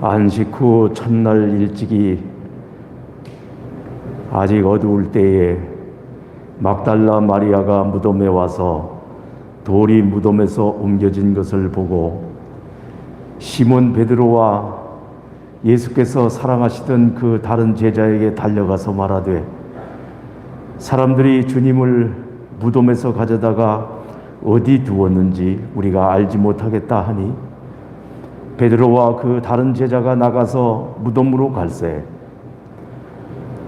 안식 후 첫날 일찍이 아직 어두울 때에 막달라 마리아가 무덤에 와서 돌이 무덤에서 옮겨진 것을 보고 시몬 베드로와 예수께서 사랑하시던 그 다른 제자에게 달려가서 말하되 사람들이 주님을 무덤에서 가져다가 어디 두었는지 우리가 알지 못하겠다 하니 베드로와 그 다른 제자가 나가서 무덤으로 갈새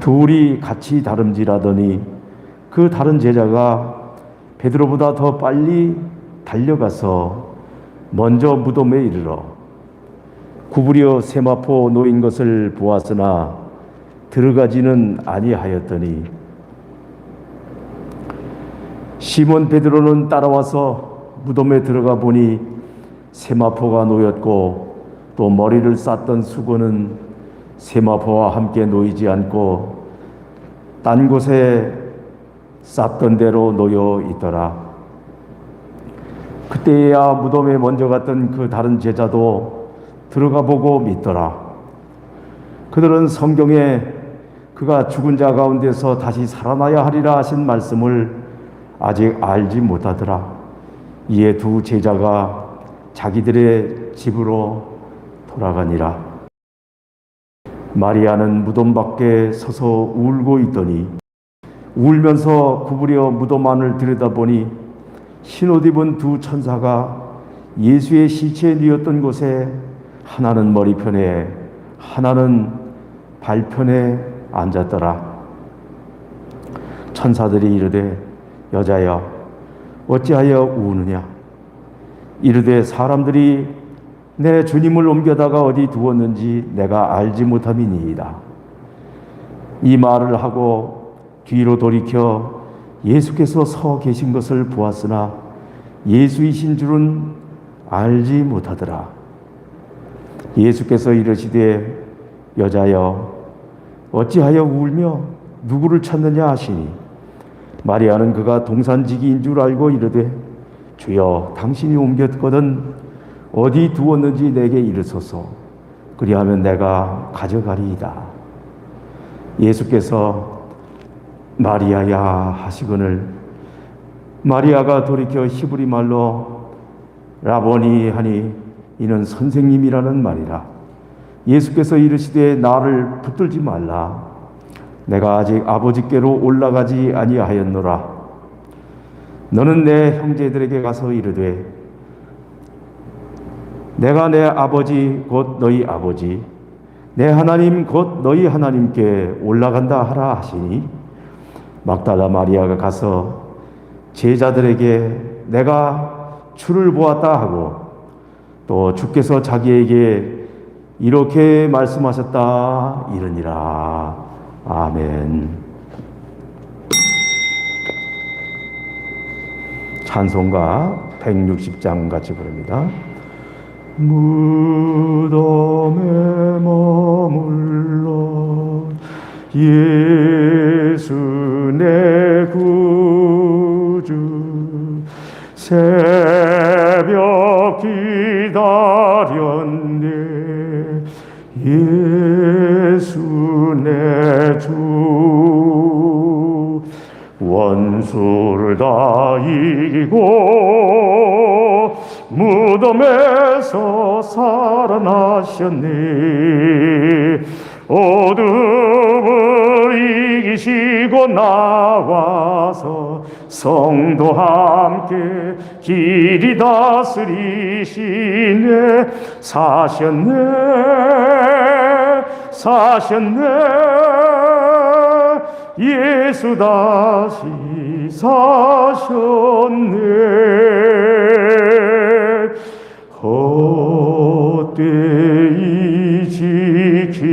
둘이 같이 다름질하더니 그 다른 제자가 베드로보다 더 빨리 달려가서 먼저 무덤에 이르러 구부려 세마포 놓인 것을 보았으나 들어가지는 아니하였더니 시몬 베드로는 따라와서 무덤에 들어가 보니 세마포가 놓였고 또 머리를 쌌던 수건은 세마포와 함께 놓이지 않고 딴 곳에 쌌던 대로 놓여 있더라. 그때야 무덤에 먼저 갔던 그 다른 제자도 들어가 보고 믿더라. 그들은 성경에 그가 죽은 자 가운데서 다시 살아나야 하리라 하신 말씀을 아직 알지 못하더라. 이에 두 제자가 자기들의 집으로 돌아가니라. 마리아는 무덤 밖에 서서 울고 있더니 울면서 구부려 무덤 안을 들여다보니 흰옷 입은 두 천사가 예수의 시체에 뉘었던 곳에 하나는 머리편에 하나는 발편에 앉았더라. 천사들이 이르되 여자여 어찌하여 우느냐? 이르되 사람들이 내 주님을 옮겨다가 어디 두었는지 내가 알지 못함이니이다. 이 말을 하고 뒤로 돌이켜 예수께서 서 계신 것을 보았으나 예수이신 줄은 알지 못하더라. 예수께서 이르시되 여자여 어찌하여 울며 누구를 찾느냐 하시니 마리아는 그가 동산지기인 줄 알고 이르되 주여 당신이 옮겼거든 어디 두었는지 내게 이르소서. 그리하면 내가 가져가리이다. 예수께서 마리아야 하시거늘 마리아가 돌이켜 히브리 말로 라보니 하니 이는 선생님이라는 말이라. 예수께서 이르시되 나를 붙들지 말라. 내가 아직 아버지께로 올라가지 아니하였노라. 너는 내 형제들에게 가서 이르되 내가 내 아버지 곧 너희 아버지 내 하나님 곧 너희 하나님께 올라간다 하라 하시니 막달라 마리아가 가서 제자들에게 내가 주를 보았다 하고 또 주께서 자기에게 이렇게 말씀하셨다 이르니라. 아멘. 찬송가 160장 같이 부릅니다. 무덤에 머물러 예수 내 구주 새벽 기다렸네 예수 내 주 원수를 다 이기고 무덤에서 살아나셨네 어둠을 이기시고 나와서 성도 함께 길이 다스리시네 사셨네 예수 다시 사셨네 헛되이 지키네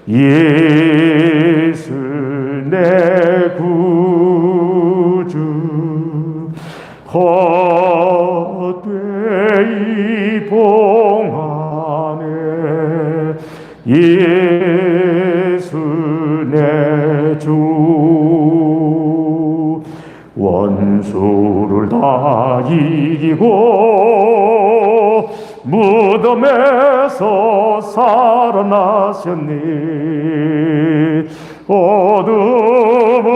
예수 내 구주 헛되이 봉하네 예수 내 주 원수를 다 이기고 무덤에서 살아나셨니. 어둠을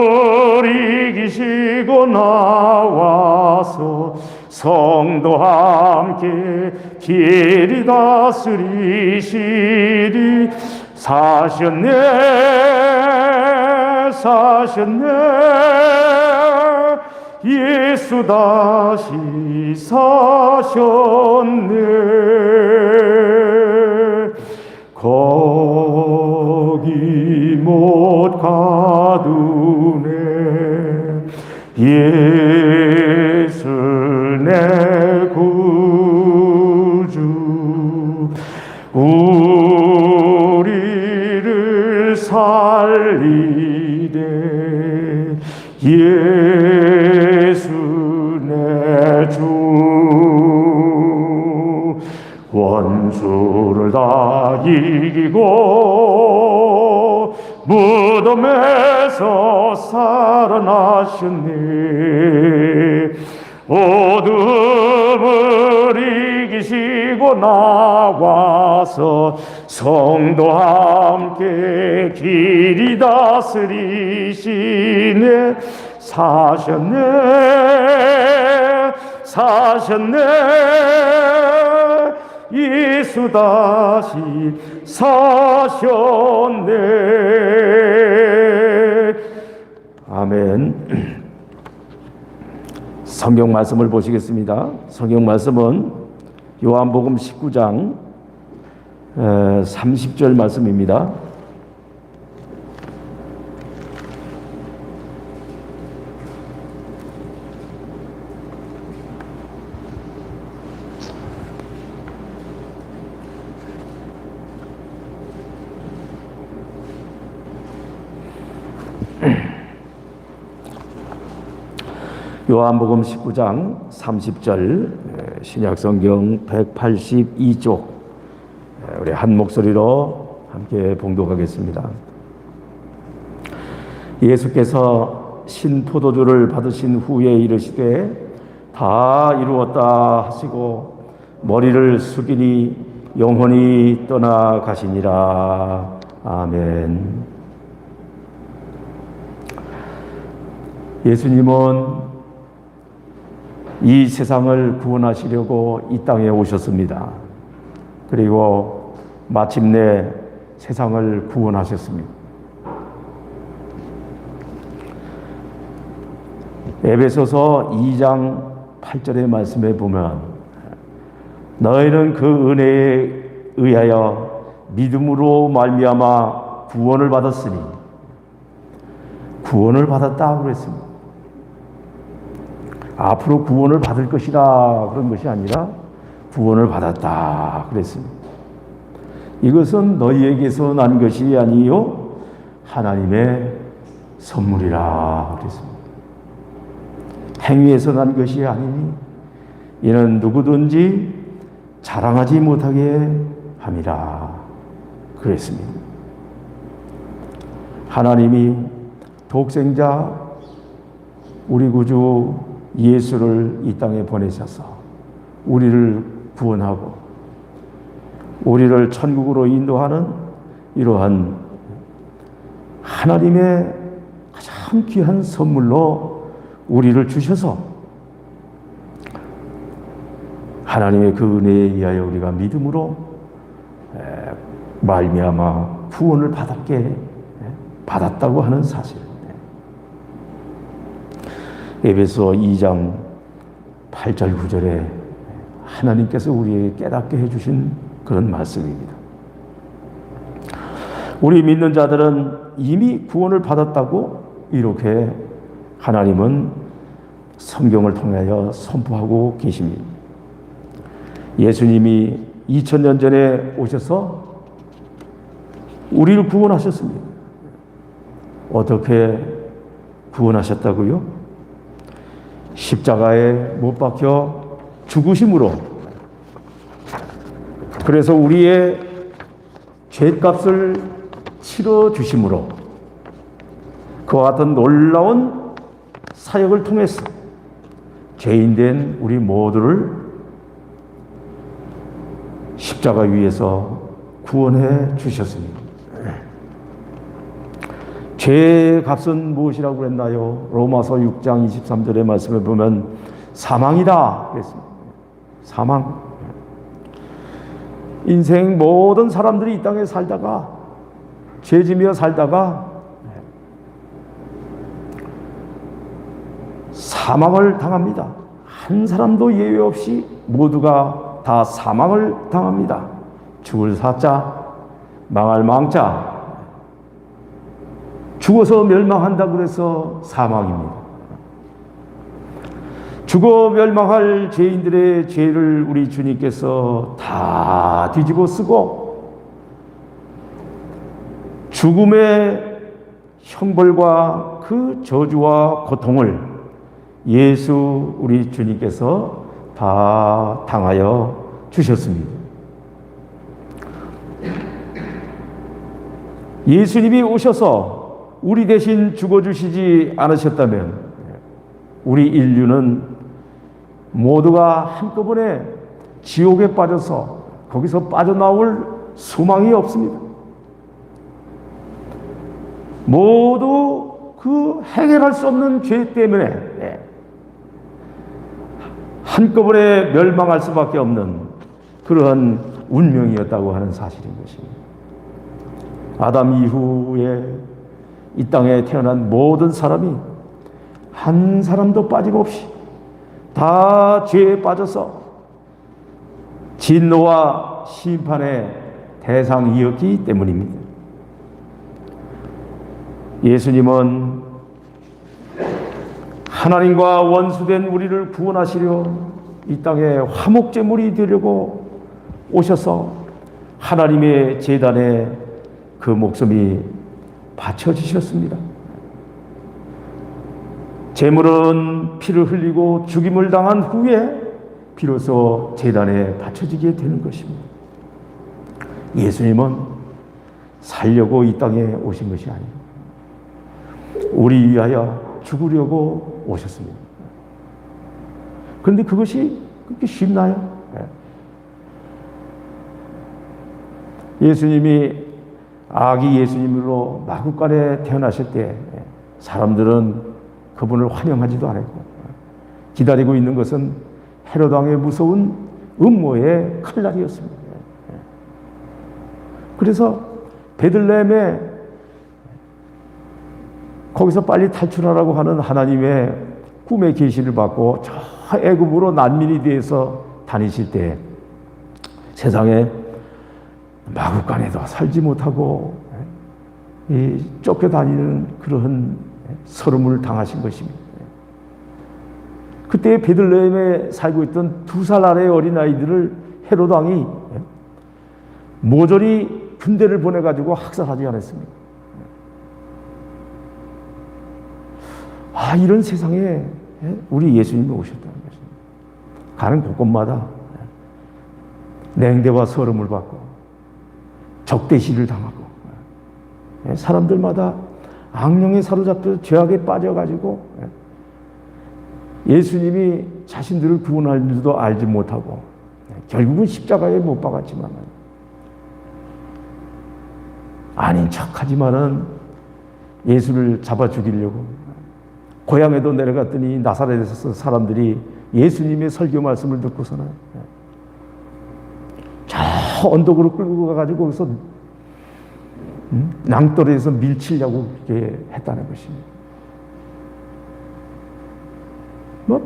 이기시고 나와서 성도 함께 길이 다스리시리. 사셨네 사셨네 예수 다시 사셨네. 거기 못 가두네 예수 내 구주. 우리를 살리네 예수 내 주. 원수를 다 이기고 무덤에서 살아나셨네. 어둠을 이기시고 나와서 성도 함께 길이 다스리시네. 사셨네 사셨네 예수 다시 사셨네. 아멘. 성경 말씀을 보시겠습니다. 성경 말씀은 요한복음 19장 30절 말씀입니다. 요한복음 19장 30절 신약성경 182쪽 우리 한 목소리로 함께 봉독하겠습니다. 예수께서 신포도주를 받으신 후에 이르시되 다 이루었다 하시고 머리를 숙이니 영혼이 떠나가시니라. 아멘. 예수님은 이 세상을 구원하시려고 이 땅에 오셨습니다. 그리고 마침내 세상을 구원하셨습니다. 에베소서 2장 8절의 말씀에 보면 너희는 그 은혜에 의하여 믿음으로 말미암아 구원을 받았으니, 구원을 받았다 그랬습니다. 앞으로 구원을 받을 것이라 그런 것이 아니라 구원을 받았다 그랬습니다. 이것은 너희에게서 난 것이 아니요 하나님의 선물이라 그랬습니다. 행위에서 난 것이 아니니 이는 누구든지 자랑하지 못하게 함이라 그랬습니다. 하나님이 독생자 우리 구주 예수를 이 땅에 보내셔서 우리를 구원하고 우리를 천국으로 인도하는 이러한 하나님의 가장 귀한 선물로 우리를 주셔서 하나님의 그 은혜에 의하여 우리가 믿음으로 말미암아 구원을 받았다고 하는 사실. 에베소 2장 8절 9절에 하나님께서 우리에게 깨닫게 해주신 그런 말씀입니다. 우리 믿는 자들은 이미 구원을 받았다고 이렇게 하나님은 성경을 통하여 선포하고 계십니다. 예수님이 2000년 전에 오셔서 우리를 구원하셨습니다. 어떻게 구원하셨다고요? 십자가에 못 박혀 죽으심으로, 그래서 우리의 죄값을 치러 주심으로, 그와 같은 놀라운 사역을 통해서 죄인된 우리 모두를 십자가 위에서 구원해 주셨습니다. 죄의 값은 무엇이라고 그랬나요? 로마서 6장 23절의 말씀에 보면 사망이다 그랬습니다. 사망. 인생 모든 사람들이 이 땅에 살다가 죄지며 살다가 사망을 당합니다. 한 사람도 예외 없이 모두가 다 사망을 당합니다. 죽을 사자, 망할 망자. 죽어서 멸망한다고 그래서 사망입니다. 죽어 멸망할 죄인들의 죄를 우리 주님께서 다 뒤집어 쓰고 죽음의 형벌과 그 저주와 고통을 예수 우리 주님께서 다 당하여 주셨습니다. 예수님이 오셔서 우리 대신 죽어주시지 않으셨다면 우리 인류는 모두가 한꺼번에 지옥에 빠져서 거기서 빠져나올 소망이 없습니다. 모두 그 해결할 수 없는 죄 때문에 한꺼번에 멸망할 수밖에 없는 그러한 운명이었다고 하는 사실인 것입니다. 아담 이후에 이 땅에 태어난 모든 사람이 한 사람도 빠짐없이 다 죄에 빠져서 진노와 심판의 대상이었기 때문입니다. 예수님은 하나님과 원수된 우리를 구원하시려 이 땅에 화목제물이 되려고 오셔서 하나님의 제단에 그 목숨이 바쳐지셨습니다. 제물은 피를 흘리고 죽임을 당한 후에 비로소 제단에 바쳐지게 되는 것입니다. 예수님은 살려고 이 땅에 오신 것이 아니고 우리 위하여 죽으려고 오셨습니다. 그런데 그것이 그렇게 쉽나요? 예수님이 아기 예수님으로 마구간에 태어나실 때 사람들은 그분을 환영하지도 않았고 기다리고 있는 것은 헤롯 왕의 무서운 음모의 칼날이었습니다. 그래서 베들레헴에 거기서 빨리 탈출하라고 하는 하나님의 꿈의 계시를 받고 저 애굽으로 난민이 되어서 다니실 때 세상에 마구간에도 살지 못하고 쫓겨다니는 그러한 서름을 당하신 것입니다. 그때 베들레헴에 살고 있던 2살 아래의 어린아이들을 헤롯 왕이 모조리 군대를 보내가지고 학살하지 않았습니다. 이런 세상에 우리 예수님이 오셨다는 것입니다. 가는 곳곳마다 냉대와 서름을 받고 적대시를 당하고 사람들마다 악령에 사로잡혀 죄악에 빠져가지고 예수님이 자신들을 구원할 줄도 알지 못하고 결국은 십자가에 못 박았지만 아닌 척하지만은 예수를 잡아 죽이려고 고향에도 내려갔더니 나사렛에서 사람들이 예수님의 설교 말씀을 듣고서는 저 언덕으로 끌고 가가지고 거기서 낭떠러지에서 밀치려고 그렇게 했다는 것입니다.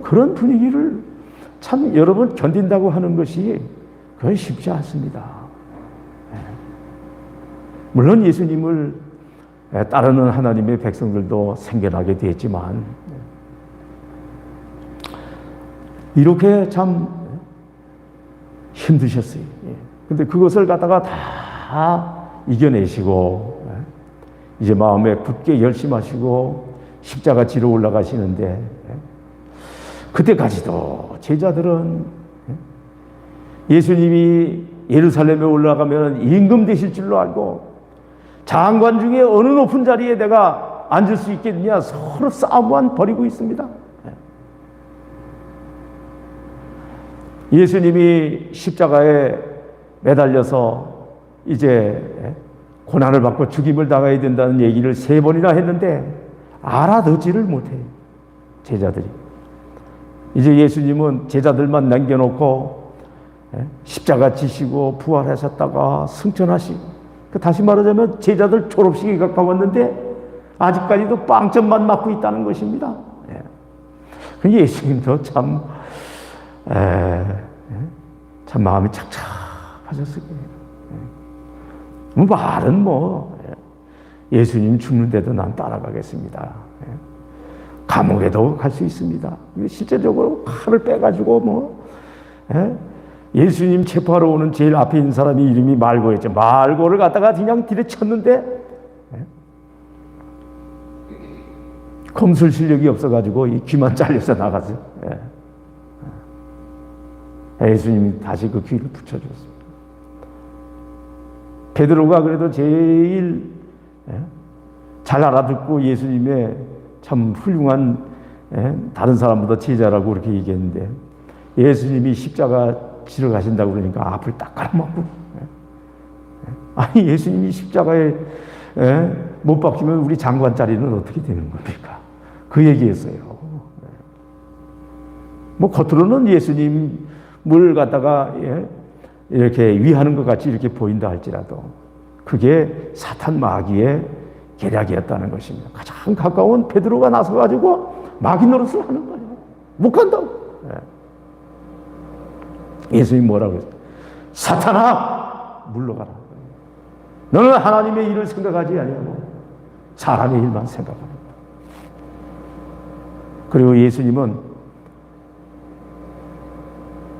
그런 분위기를 참 여러분 견딘다고 하는 것이 그건 쉽지 않습니다. 물론 예수님을 따르는 하나님의 백성들도 생겨나게 됐지만 이렇게 참 힘드셨어요. 근데 그것을 갖다가 다 이겨내시고 이제 마음에 굳게 열심하시고 십자가 지러 올라가시는데 그때까지도 제자들은 예수님이 예루살렘에 올라가면 임금 되실 줄로 알고 장관 중에 어느 높은 자리에 내가 앉을 수 있겠느냐 서로 싸움만 벌이고 있습니다. 예수님이 십자가에 매달려서 이제 고난을 받고 죽임을 당해야 된다는 얘기를 3번이나 했는데 알아듣지를 못해요, 제자들이. 이제 예수님은 제자들만 남겨놓고 십자가 지시고 부활하셨다가 승천하시고, 다시 말하자면 제자들 졸업식이 가까웠는데 아직까지도 빵점만 맞고 있다는 것입니다. 예수님도 참 마음이 착착하셨을 거예요. 말은 예수님 죽는데도 난 따라가겠습니다. 감옥에도 갈 수 있습니다. 실제적으로 칼을 빼가지고 예수님 체포하러 오는 제일 앞에 있는 사람이 이름이 말고였죠. 말고를 갖다가 그냥 딜에 쳤는데 검술 실력이 없어가지고 이 귀만 잘려서 나갔어요. 예수님이 다시 그 귀를 붙여줬습니다. 베드로가 그래도 제일 잘 알아듣고 예수님의 참 훌륭한 다른 사람보다 제자라고 그렇게 얘기했는데, 예수님이 십자가 지러 가신다고 그러니까 앞을 딱 가로막고, 아니 예수님이 십자가에 못 박히면 우리 장관 자리는 어떻게 되는 겁니까? 그 얘기했어요. 겉으로는 예수님을 갖다가 이렇게 위하는 것 같이 이렇게 보인다 할지라도 그게 사탄 마귀의 계략이었다는 것입니다. 가장 가까운 베드로가 나서가지고 마귀 노릇을 하는 거예요. 못 간다고. 예수님 뭐라고 했어요? 사탄아, 물러가라. 너는 하나님의 일을 생각하지 아니하고 사람의 일만 생각합니다. 그리고 예수님은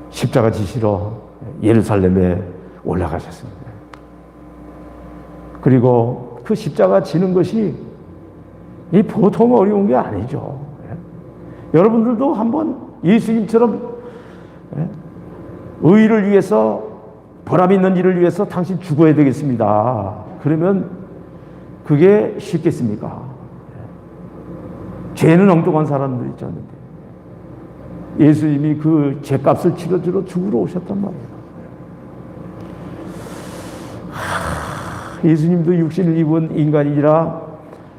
십자가 지시러 예루살렘에 올라가셨습니다. 그리고 그 십자가 지는 것이 보통 어려운 게 아니죠. 여러분들도 한번 예수님처럼 의를 위해서, 보람 있는 일을 위해서 당신 죽어야 되겠습니다. 그러면 그게 쉽겠습니까? 죄는 엉뚱한 사람들이 있었는데 예수님이 그 죄값을 치러주러 죽으러 오셨단 말이에요. 예수님도 육신을 입은 인간이라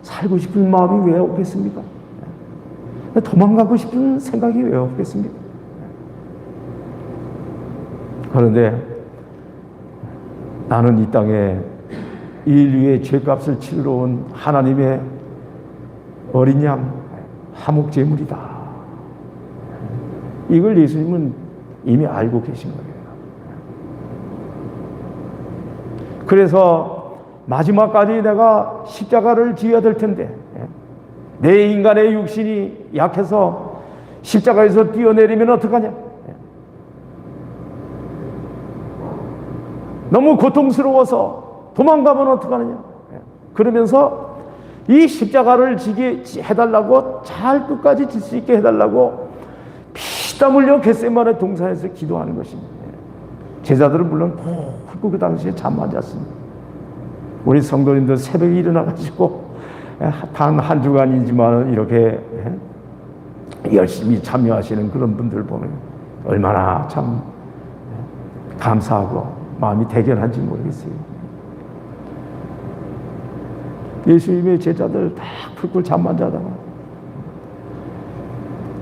살고 싶은 마음이 왜 없겠습니까? 도망가고 싶은 생각이 왜 없겠습니까? 그런데 나는 이 땅에 인류의 죄값을 치르러 온 하나님의 어린 양, 화목제물이다. 이걸 예수님은 이미 알고 계신 거예요. 그래서 마지막까지 내가 십자가를 지어야 될 텐데, 내 인간의 육신이 약해서 십자가에서 뛰어내리면 어떡하냐? 너무 고통스러워서 도망가면 어떡하느냐? 그러면서 이 십자가를 지게 해달라고, 잘 끝까지 질 수 있게 해달라고 피땀 흘려 겟세마네 동산에서 기도하는 것입니다. 제자들은 물론 그 당시에 잠 안 잤습니다. 우리 성도님들 새벽에 일어나가지고 단 한 주간이지만 이렇게 열심히 참여하시는 그런 분들 보면 얼마나 참 감사하고 마음이 대견한지 모르겠어요. 예수님의 제자들 다 풀꿀 잠만 자다가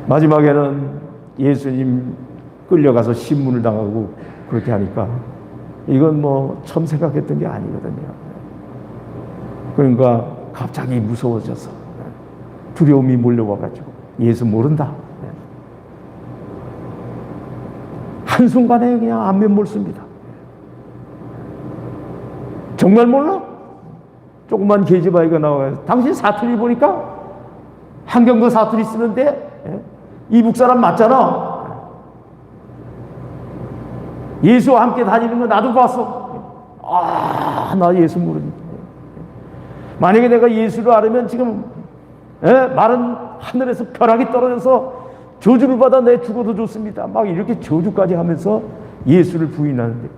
마지막에는 예수님 끌려가서 신문을 당하고 그렇게 하니까 이건 처음 생각했던 게 아니거든요. 그러니까 갑자기 무서워져서 두려움이 몰려와가지고 예수 모른다. 한순간에 그냥 안면 몰습니다. 정말 몰라? 조그만 계집아이가 나와요. 당신 사투리 보니까 한경도 사투리 쓰는데 이북 사람 맞잖아. 예수와 함께 다니는 거 나도 봤어. 나 예수 모르니. 만약에 내가 예수를 알으면 지금 마른 하늘에서 벼락이 떨어져서 저주를 받아 내 죽어도 좋습니다. 막 이렇게 저주까지 하면서 예수를 부인하는데,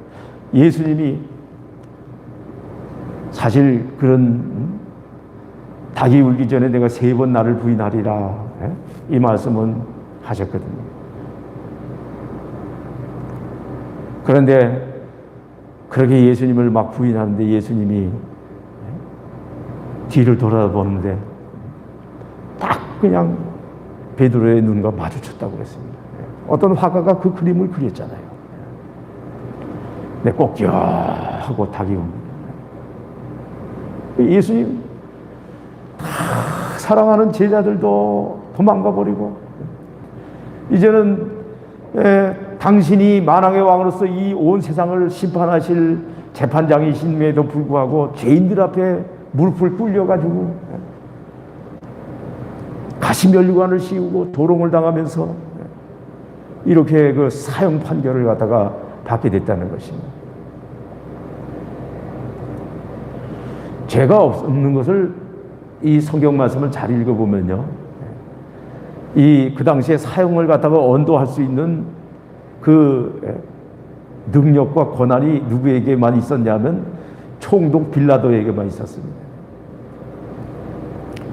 예수님이 사실 그런 닭이 울기 전에 내가 3번 나를 부인하리라, 이 말씀은 하셨거든요. 그런데 그렇게 예수님을 막 부인하는데 예수님이 뒤를 돌아보는데 딱 그냥 베드로의 눈과 마주쳤다고 그랬습니다. 어떤 화가가 그 그림을 그렸잖아요. 네, 꼭요 하고 닭이 옵니다. 예수님 다 사랑하는 제자들도 도망가 버리고 이제는 당신이 만왕의 왕으로서 이 온 세상을 심판하실 재판장이심에도 불구하고 죄인들 앞에 무릎을 꿇려가지고 가시면류관을 씌우고 조롱을 당하면서 이렇게 그 사형 판결을 갖다가 받게 됐다는 것입니다. 죄가 없는 것을 이 성경 말씀을 잘 읽어보면요, 그 당시에 사형을 갖다가 언도할 수 있는 그 능력과 권한이 누구에게만 있었냐면 총독 빌라도에게만 있었습니다.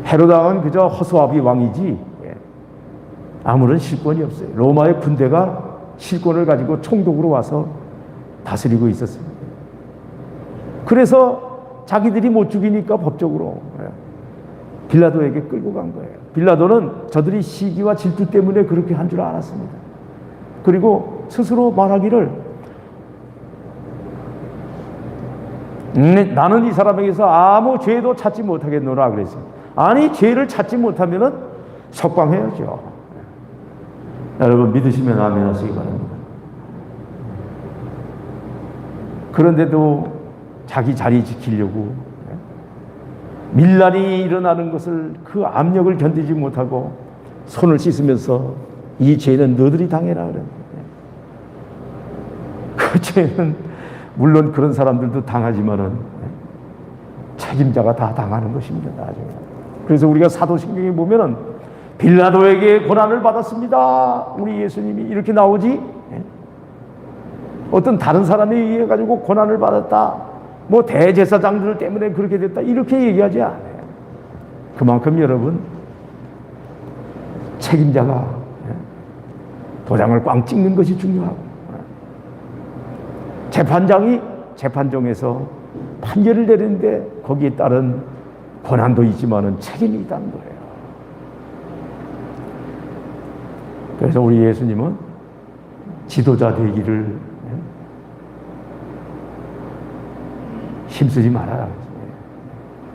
헤롯 왕은 그저 허수아비 왕이지 아무런 실권이 없어요. 로마의 군대가 실권을 가지고 총독으로 와서 다스리고 있었습니다. 그래서 자기들이 못 죽이니까 법적으로 빌라도에게 끌고 간 거예요. 빌라도는 저들이 시기와 질투 때문에 그렇게 한 줄 알았습니다. 그리고 스스로 말하기를 나는 이 사람에게서 아무 죄도 찾지 못하겠노라 그랬습니다. 아니, 죄를 찾지 못하면은 석방해야죠. 여러분 믿으시면 아멘 하시기 바랍니다. 그런데도 자기 자리 지키려고 밀란이 일어나는 것을 그 압력을 견디지 못하고 손을 씻으면서 이 죄는 너들이 당해라 그랬는데 그 죄는 물론 그런 사람들도 당하지만은 책임자가 다 당하는 것입니다. 나중에. 그래서 우리가 사도신경에 보면은 빌라도에게 고난을 받았습니다. 우리 예수님이 이렇게 나오지. 어떤 다른 사람에 의해 가지고 고난을 받았다. 뭐 대제사장들 때문에 그렇게 됐다. 이렇게 얘기하지 않아요. 그만큼 여러분 책임자가 도장을 꽝 찍는 것이 중요하고 재판장이 재판정에서 판결을 내리는데 거기에 따른 권한도 있지만은 책임이 있다는 거예요. 그래서 우리 예수님은 지도자 되기를 힘쓰지 말아라.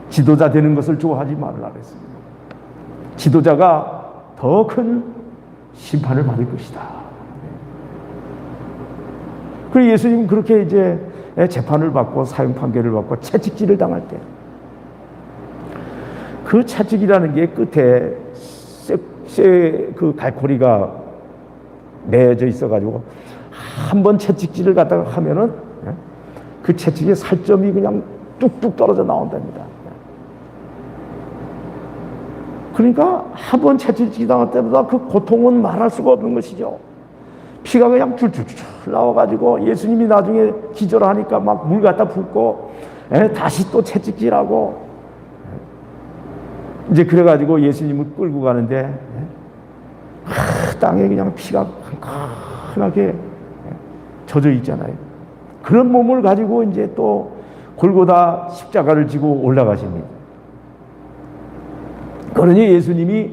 지도자 되는 것을 좋아하지 말아라 그랬습니다. 지도자가 더 큰 심판을 받을 것이다. 그리고 예수님은 그렇게 이제 재판을 받고 사형 판결을 받고 채찍질을 당할 때 그 채찍이라는 게 끝에 그 갈고리가 내어져 있어가지고 한 번 채찍질을 갖다가 하면은 그 채찍의 살점이 그냥 뚝뚝 떨어져 나온답니다. 그러니까 한 번 채찍질 당할 때보다 그 고통은 말할 수가 없는 것이죠. 피가 그냥 줄줄줄 나와가지고 예수님이 나중에 기절하니까 막 물 갖다 붓고 다시 또 채찍질하고 이제 그래가지고 예수님을 끌고 가는데 땅에 그냥 피가 칸칸하게 젖어 있잖아요. 그런 몸을 가지고 이제 또 골고다 십자가를 지고 올라가십니다. 그러니 예수님이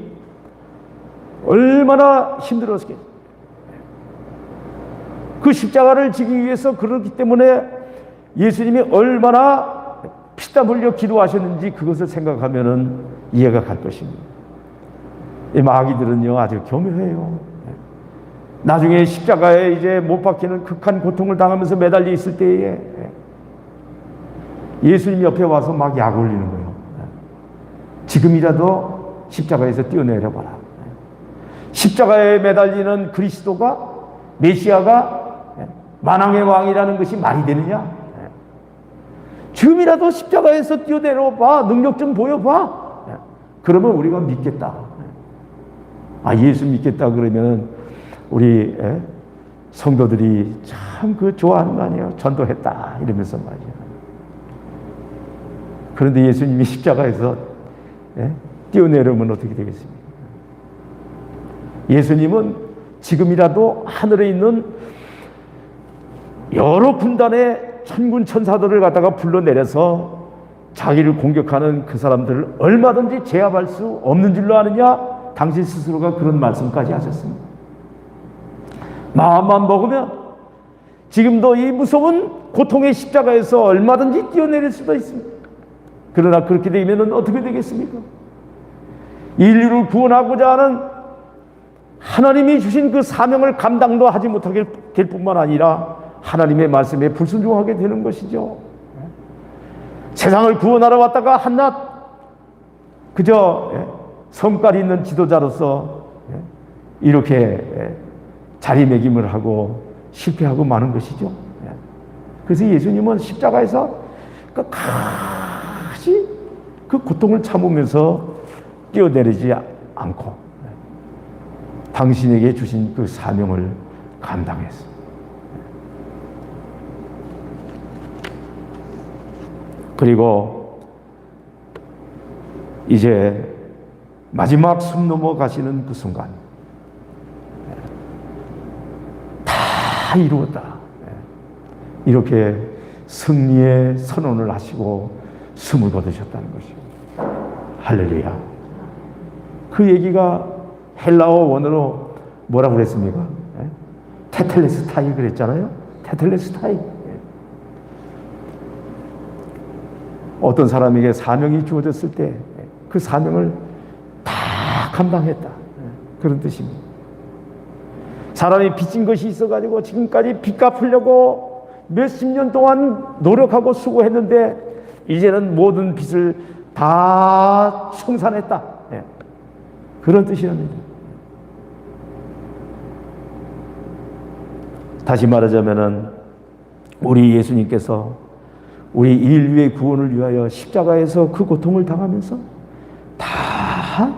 얼마나 힘들었겠어요. 그 십자가를 지기 위해서 그렇기 때문에 예수님이 얼마나 피땀 흘려 기도하셨는지 그것을 생각하면은 이해가 갈 것입니다. 이 마귀들은요 아주 교묘해요. 나중에 십자가에 이제 못 박히는 극한 고통을 당하면서 매달려 있을 때에 예수님 옆에 와서 막 약 올리는 거예요. 지금이라도 십자가에서 뛰어내려봐라. 십자가에 매달리는 그리스도가 메시아가 만왕의 왕이라는 것이 말이 되느냐? 지금이라도 십자가에서 뛰어내려봐. 능력 좀 보여봐. 그러면 우리가 믿겠다. 아, 예수 믿겠다 그러면 우리 성도들이 참 그 좋아하는 거 아니에요? 전도했다 이러면서 말이에요. 그런데 예수님이 십자가에서 뛰어내려면 어떻게 되겠습니까? 예수님은 지금이라도 하늘에 있는 여러 군단의 천군 천사들을 갖다가 불러내려서 자기를 공격하는 그 사람들을 얼마든지 제압할 수 없는 줄로 아느냐? 당신 스스로가 그런 말씀까지 하셨습니다. 마음만 먹으면 지금도 이 무서운 고통의 십자가에서 얼마든지 뛰어내릴 수도 있습니다. 그러나 그렇게 되면 어떻게 되겠습니까? 인류를 구원하고자 하는 하나님이 주신 그 사명을 감당도 하지 못하게 될 뿐만 아니라 하나님의 말씀에 불순종하게 되는 것이죠. 세상을 구원하러 왔다가 한낱 그저 성깔 있는 지도자로서 이렇게 자리매김을 하고 실패하고 마는 것이죠. 그래서 예수님은 십자가에서 끝까지 그 고통을 참으면서 뛰어내리지 않고 당신에게 주신 그 사명을 감당했습니다. 그리고 이제 마지막 숨 넘어가시는 그 순간 다 이루었다. 이렇게 승리의 선언을 하시고 숨을 거두셨다는 것입니다. 할렐루야. 그 얘기가 헬라어 원어로 뭐라고 그랬습니까? 테텔레스타이 그랬잖아요. 테텔레스타이. 어떤 사람에게 사명이 주어졌을 때 그 사명을 다 감당했다. 그런 뜻입니다. 사람이 빚진 것이 있어가지고 지금까지 빚 갚으려고 몇십 년 동안 노력하고 수고했는데 이제는 모든 빚을 다 청산했다. 그런 뜻이랍니다. 다시 말하자면은 우리 예수님께서 우리 인류의 구원을 위하여 십자가에서 그 고통을 당하면서 다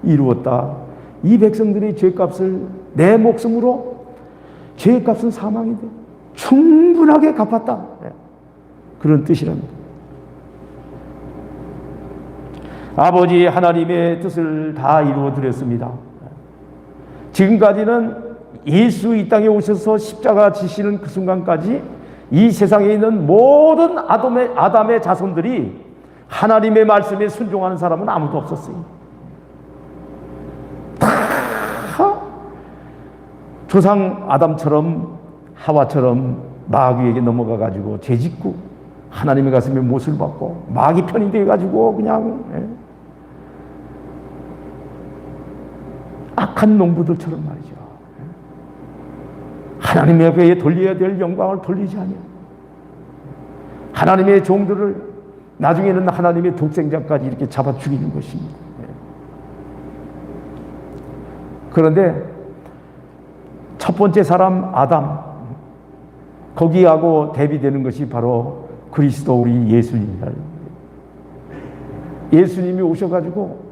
이루었다. 이 백성들의 죄값을 내 목숨으로 죄값은 사망인데 충분하게 갚았다. 그런 뜻이랍니다. 아버지 하나님의 뜻을 다 이루어 드렸습니다. 지금까지는 예수 이 땅에 오셔서 십자가 지시는 그 순간까지 이 세상에 있는 모든 아담의 자손들이 하나님의 말씀에 순종하는 사람은 아무도 없었어요. 다 조상 아담처럼 하와처럼 마귀에게 넘어가 가지고 죄짓고 하나님의 가슴에 못을 받고 마귀 편이 돼 가지고 그냥 악한 농부들처럼 말이죠. 하나님의 앞에 돌려야 될 영광을 돌리지 않냐. 하나님의 종들을 나중에는 하나님의 독생자까지 이렇게 잡아 죽이는 것입니다. 그런데 첫 번째 사람 아담, 거기하고 대비되는 것이 바로 그리스도 우리 예수님이다. 예수님이 오셔가지고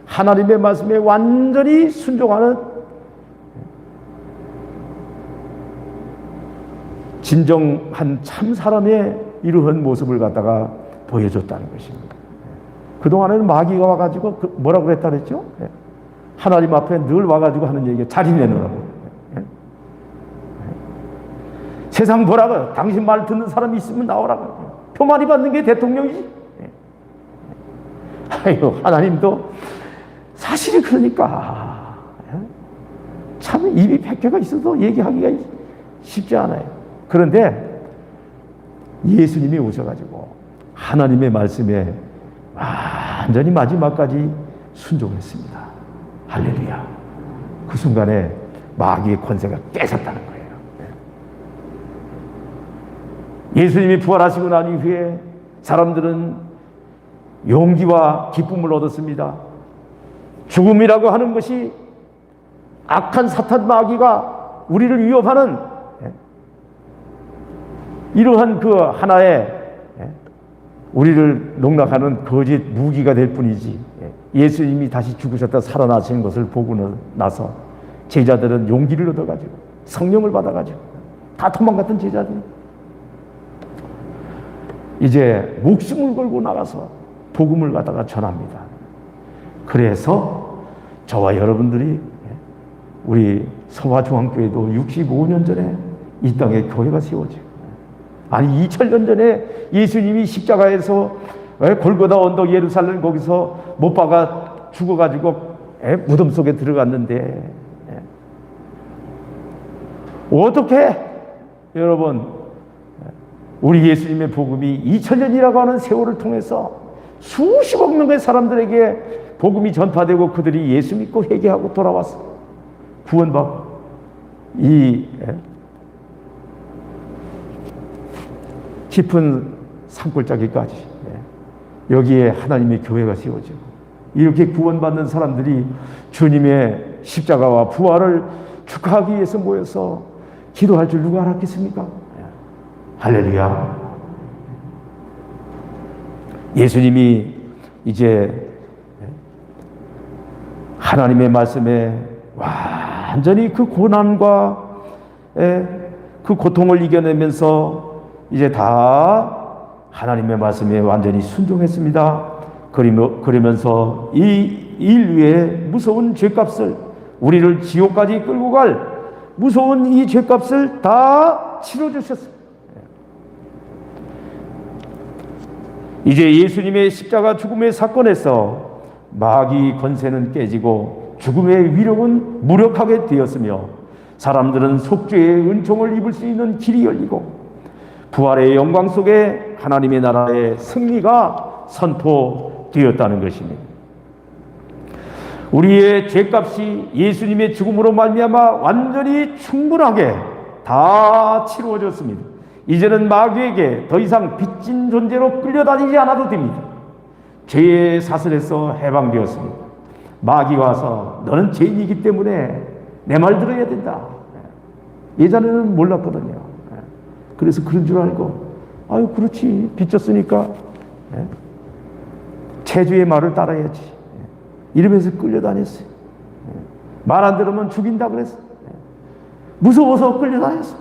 하나님의 말씀에 완전히 순종하는 진정한 참 사람의 이러한 모습을 갖다가 보여줬다는 것입니다. 그동안에는 마귀가 와가지고 뭐라고 그랬다 그랬죠? 하나님 앞에 늘 와가지고 하는 얘기가 자리 내놓으라고. 세상 보라고 당신 말 듣는 사람이 있으면 나오라고. 표만이 받는 게 대통령이지. 아이고 하나님도 사실이 그러니까 참 입이 100개가 있어도 얘기하기가 쉽지 않아요. 그런데 예수님이 오셔가지고 하나님의 말씀에 완전히 마지막까지 순종했습니다. 할렐루야. 그 순간에 마귀의 권세가 깨졌다는 거예요. 예수님이 부활하시고 난 이후에 사람들은 용기와 기쁨을 얻었습니다. 죽음이라고 하는 것이 악한 사탄 마귀가 우리를 위협하는 이러한 그 하나의 우리를 농락하는 거짓 무기가 될 뿐이지, 예수님이 다시 죽으셨다 살아나신 것을 보고 나서 제자들은 용기를 얻어가지고 성령을 받아가지고 다 도망갔던 제자들 이제 목숨을 걸고 나가서 복음을 갖다가 전합니다. 그래서 저와 여러분들이 우리 서화중앙교회도 65년 전에 이 땅에 교회가 세워지고 아니 2000년 전에 예수님이 십자가에서 골고다 언덕 예루살렘 거기서 못 박아 죽어가지고 무덤 속에 들어갔는데 어떻게 여러분 우리 예수님의 복음이 2000년이라고 하는 세월을 통해서 수십억 명의 사람들에게 복음이 전파되고 그들이 예수 믿고 회개하고 돌아왔어 구원받고 이 깊은 산골짜기까지 여기에 하나님의 교회가 세워지고 이렇게 구원받는 사람들이 주님의 십자가와 부활을 축하하기 위해서 모여서 기도할 줄 누가 알았겠습니까? 할렐루야. 예수님이 이제 하나님의 말씀에 완전히 그 고난과 그 고통을 이겨내면서 이제 다 하나님의 말씀에 완전히 순종했습니다. 그러면서 이 인류의 무서운 죄값을 우리를 지옥까지 끌고 갈 무서운 이 죄값을 다 치러주셨습니다. 이제 예수님의 십자가 죽음의 사건에서 마귀 권세는 깨지고 죽음의 위력은 무력하게 되었으며 사람들은 속죄의 은총을 입을 수 있는 길이 열리고 부활의 영광 속에 하나님의 나라의 승리가 선포되었다는 것입니다. 우리의 죄값이 예수님의 죽음으로 말미암아 완전히 충분하게 다 치루어졌습니다. 이제는 마귀에게 더 이상 빚진 존재로 끌려다니지 않아도 됩니다. 죄의 사슬에서 해방되었습니다. 마귀가 와서 너는 죄인이기 때문에 내 말 들어야 된다. 예전에는 몰랐거든요. 그래서 그런 줄 알고 아유 그렇지 빚졌으니까 체주의 말을 따라야지 이러면서 끌려다녔어요. 말 안 들으면 죽인다 그랬어. 무서워서 끌려다녔어.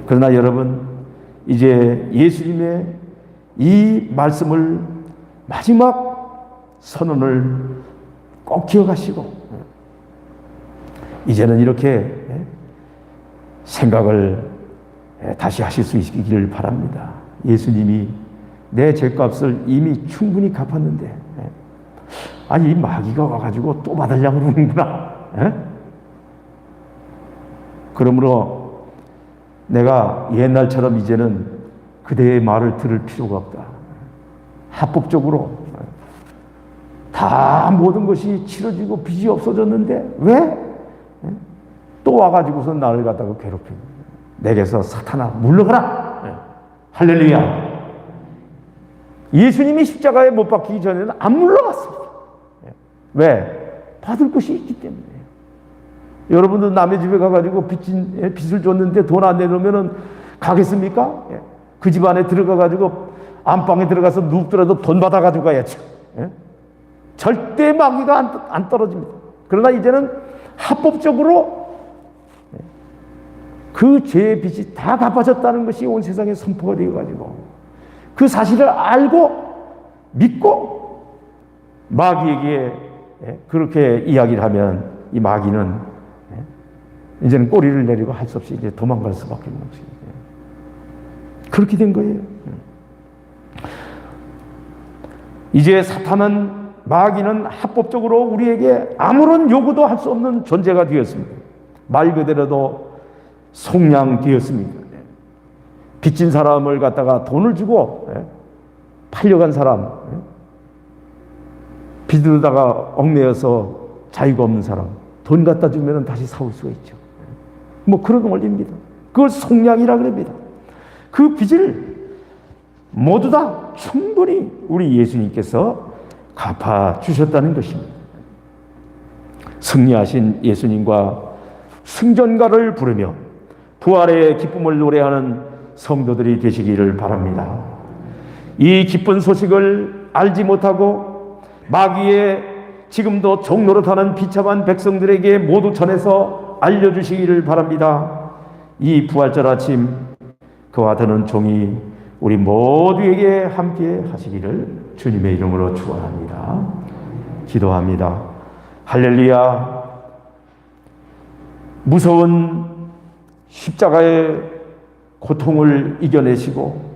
그러나 여러분 이제 예수님의 이 말씀을 마지막 선언을 꼭 기억하시고 이제는 이렇게 생각을 다시 하실 수 있기를 바랍니다. 예수님이 내 죄값을 이미 충분히 갚았는데 아니 이 마귀가 와가지고 또 받으려고 그러는구나. 그러므로 내가 옛날처럼 이제는 그대의 말을 들을 필요가 없다. 합법적으로 다 모든 것이 치러지고 빚이 없어졌는데 왜? 또 와가지고서 나를 갖다가 괴롭히고 내게서 사탄아 물러가라. 할렐루야. 예수님이 십자가에 못 박히기 전에는 안 물러갔습니다. 왜? 받을 것이 있기 때문에. 여러분도 남의 집에 가가지고 빚을 줬는데 돈 안 내놓으면 가겠습니까? 그 집 안에 들어가가지고 안방에 들어가서 눕더라도 돈 받아가지고 가야죠. 절대 마귀가 안 떨어집니다. 그러나 이제는 합법적으로 그 죄의 빚이 다 갚아졌다는 것이 온 세상에 선포가 되어가지고 그 사실을 알고 믿고 마귀에게 그렇게 이야기를 하면 이 마귀는 이제는 꼬리를 내리고 할 수 없이 이제 도망갈 수밖에 없는 것이에요. 그렇게 된 거예요. 이제 사탄은 마귀는 합법적으로 우리에게 아무런 요구도 할 수 없는 존재가 되었습니다. 말 그대로도 속량되었습니다. 빚진 사람을 갖다가 돈을 주고 팔려간 사람, 빚으로다가 얽매여서 자유가 없는 사람, 돈 갖다 주면 다시 사올 수가 있죠. 뭐 그런 원리입니다. 그걸 속량이라 그럽니다. 그 빚을 모두 다 충분히 우리 예수님께서 갚아주셨다는 것입니다. 승리하신 예수님과 승전가를 부르며 부활의 기쁨을 노래하는 성도들이 되시기를 바랍니다. 이 기쁜 소식을 알지 못하고 마귀의 지금도 종노릇하는 비참한 백성들에게 모두 전해서 알려주시기를 바랍니다. 이 부활절 아침 그와 더는 종이 우리 모두에게 함께 하시기를 주님의 이름으로 축원합니다. 기도합니다. 할렐루야. 무서운 십자가의 고통을 이겨내시고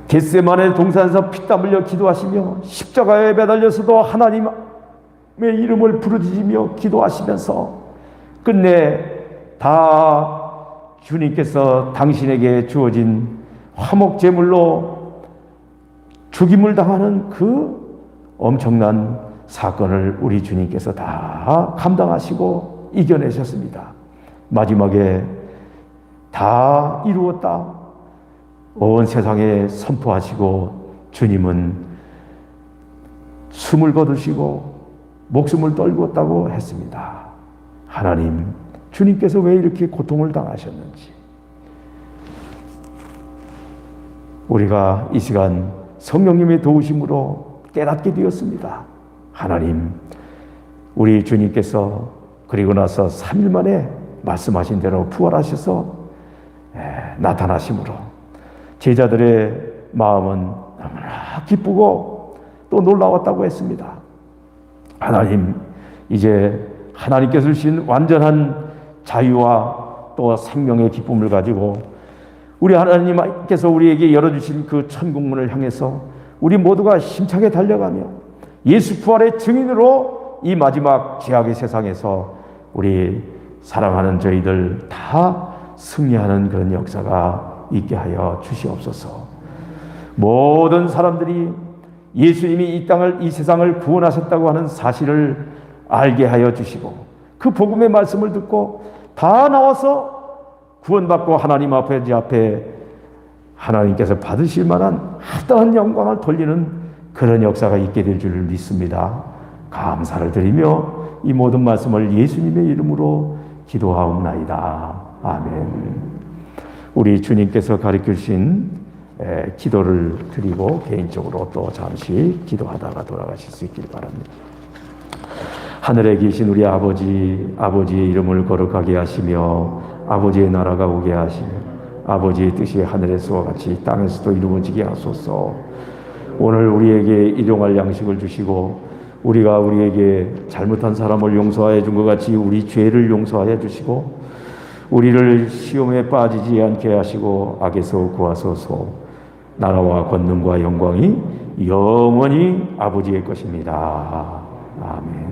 겟세마네 동산에서 피땀 흘려 기도하시며 십자가에 매달려서도 하나님의 이름을 부르짖으며 기도하시면서 끝내 다 주님께서 당신에게 주어진 화목제물로 죽임을 당하는 그 엄청난 사건을 우리 주님께서 다 감당하시고 이겨내셨습니다. 마지막에 다 이루었다 온 세상에 선포하시고 주님은 숨을 거두시고 목숨을 떨구었다고 했습니다. 하나님, 주님께서 왜 이렇게 고통을 당하셨는지 우리가 이 시간 성령님의 도우심으로 깨닫게 되었습니다. 하나님, 우리 주님께서 그리고 나서 3일 만에 말씀하신 대로 부활하셔서 나타나심으로 제자들의 마음은 너무나 기쁘고 또 놀라웠다고 했습니다. 하나님, 이제 하나님께서 주신 완전한 자유와 또 생명의 기쁨을 가지고 우리 하나님께서 우리에게 열어주신 그 천국문을 향해서 우리 모두가 힘차게 달려가며 예수 부활의 증인으로 이 마지막 죄악의 세상에서 우리 사랑하는 저희들 다 승리하는 그런 역사가 있게 하여 주시옵소서. 모든 사람들이 예수님이 이 세상을 구원하셨다고 하는 사실을 알게 하여 주시고 그 복음의 말씀을 듣고 다 나와서 구원받고 하나님 앞에 하나님께서 받으실 만한 합당한 영광을 돌리는 그런 역사가 있게 될 줄 믿습니다. 감사를 드리며 이 모든 말씀을 예수님의 이름으로 기도하옵나이다. 아멘. 우리 주님께서 가르쳐 주신 기도를 드리고 개인적으로 또 잠시 기도하다가 돌아가실 수 있길 바랍니다. 하늘에 계신 우리 아버지의 이름을 거룩하게 하시며 아버지의 나라가 오게 하시며 아버지의 뜻이 하늘에서와 같이 땅에서도 이루어지게 하소서. 오늘 우리에게 일용할 양식을 주시고 우리가 우리에게 잘못한 사람을 용서하여 준 것 같이 우리 죄를 용서하여 주시고 우리를 시험에 빠지지 않게 하시고 악에서 구하소서. 나라와 권능과 영광이 영원히 아버지의 것입니다. 아멘.